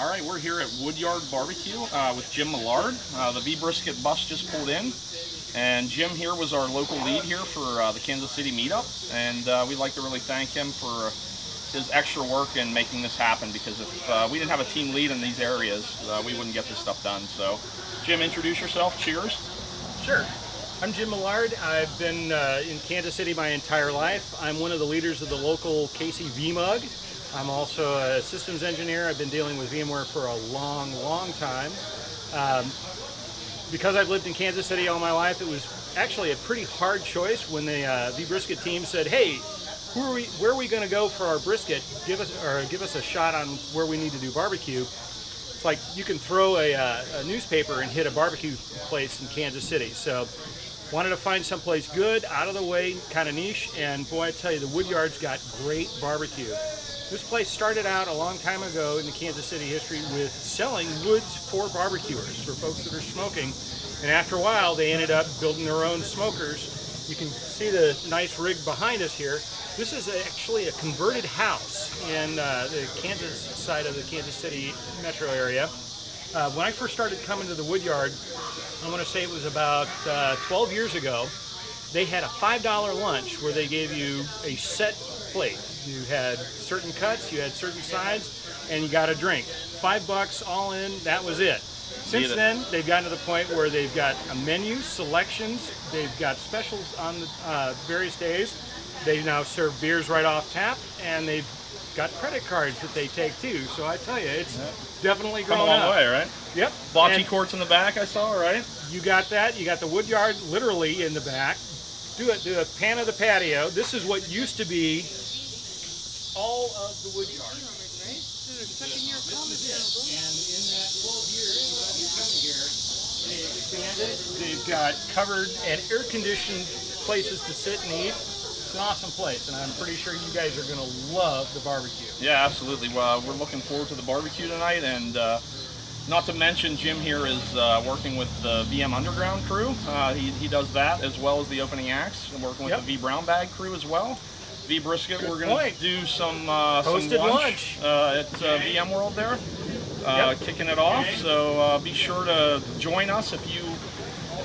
All right, we're here at Woodyard BBQ with Jim Millard. The vBrisket bus just pulled in, and Jim here was our local lead here for the Kansas City meetup, and we'd like to really thank him for his extra work in making this happen, because if we didn't have a team lead in these areas, we wouldn't get this stuff done. So, Jim, introduce yourself. Cheers. Sure. I'm Jim Millard. I've been in Kansas City my entire life. I'm one of the leaders of the local KC VMug. I'm also a systems engineer. I've been dealing with VMware for a long, long time. Because I've lived in Kansas City all my life, it was actually a pretty hard choice when the vBrisket team said, "Hey, where are we going to go for our brisket? Give us a shot on where we need to do barbecue." It's like you can throw a newspaper and hit a barbecue place in Kansas City. So wanted to find someplace good, out of the way, kind of niche, and boy, I tell you, the Woodyard's got great barbecue. This place started out a long time ago in the Kansas City history with selling woods for barbecuers, for folks that are smoking, and after a while they ended up building their own smokers. You can see the nice rig behind us here. This is actually a converted house in the Kansas side of the Kansas City metro area. When I first started coming to the Woodyard, I want to say it was about 12 years ago, they had a $5 lunch where they gave you a set plate. You had certain cuts, you had certain sides, and you got a drink. $5 all in, that was it. Since then, they've gotten to the point where they've got a menu, selections, they've got specials on the various days. They now serve beers right off tap, and they've got credit cards that they take too. So I tell you, it's definitely grown up. Come a long way, right? Yep. Bocce courts in the back, I saw, right? You got that. You got the Woodyard literally in the back. Do a pan of the patio. This is what used to be all of the Woodyard. And in that 12 years since you've come here, they expanded. They've got covered and air-conditioned places to sit and eat. It's an awesome place, and I'm pretty sure you guys are going to love the barbecue. Yeah, absolutely. Well, we're looking forward to the barbecue tonight, and not to mention Jim here is working with the VMunderground crew. He does that as well as the opening acts, and working with the vBrown Bag crew as well. vBrisket, we're going to do some lunch at VMworld there, kicking it off. So be sure to join us if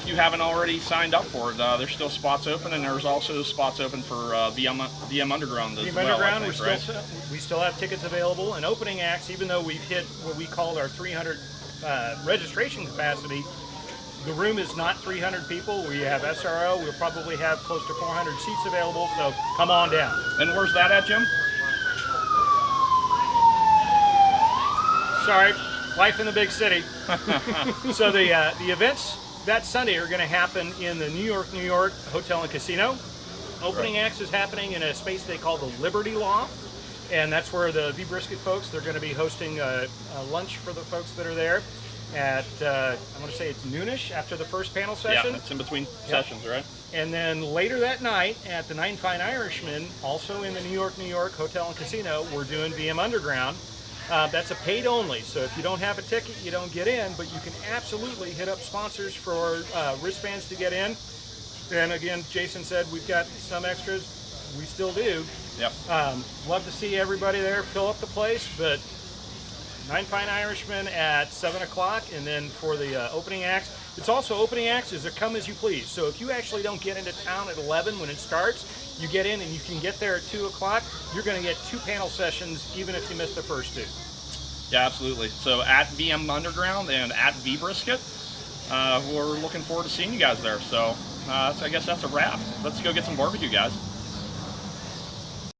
you haven't already signed up for it. There's still spots open, and there's also spots open for VMunderground as well. VMunderground, we still have tickets available, and opening acts, even though we've hit what we call our 300 registration capacity, the room is not 300 people. We have SRO. We'll probably have close to 400 seats available, so come on down. And where's that at, Jim? Sorry, life in the big city. So the events that Sunday are going to happen in the New York Hotel and Casino. Opening acts is happening in a space they call the Liberty Loft, and that's where the vBrisket folks, they're going to be hosting a lunch for the folks that are there at, I want to say it's noonish after the first panel session. Yeah, it's in between sessions, right? And then later that night at the Nine Fine Irishmen, also in the New York Hotel and Casino, we're doing VMunderground. That's a paid only, so if you don't have a ticket, you don't get in, but you can absolutely hit up sponsors for wristbands to get in. And again, Jason said we've got some extras. We still do. Yep. Love to see everybody there, fill up the place, but Nine Fine Irishmen at 7 o'clock, and then for the opening acts, it's also opening acts is a come as you please. So if you actually don't get into town at 11 when it starts, you get in and you can get there at 2 o'clock, you're going to get 2 panel sessions even if you miss the first 2. Yeah, absolutely. So at VMunderground and at vBrisket, we're looking forward to seeing you guys there. So I guess that's a wrap. Let's go get some barbecue, guys.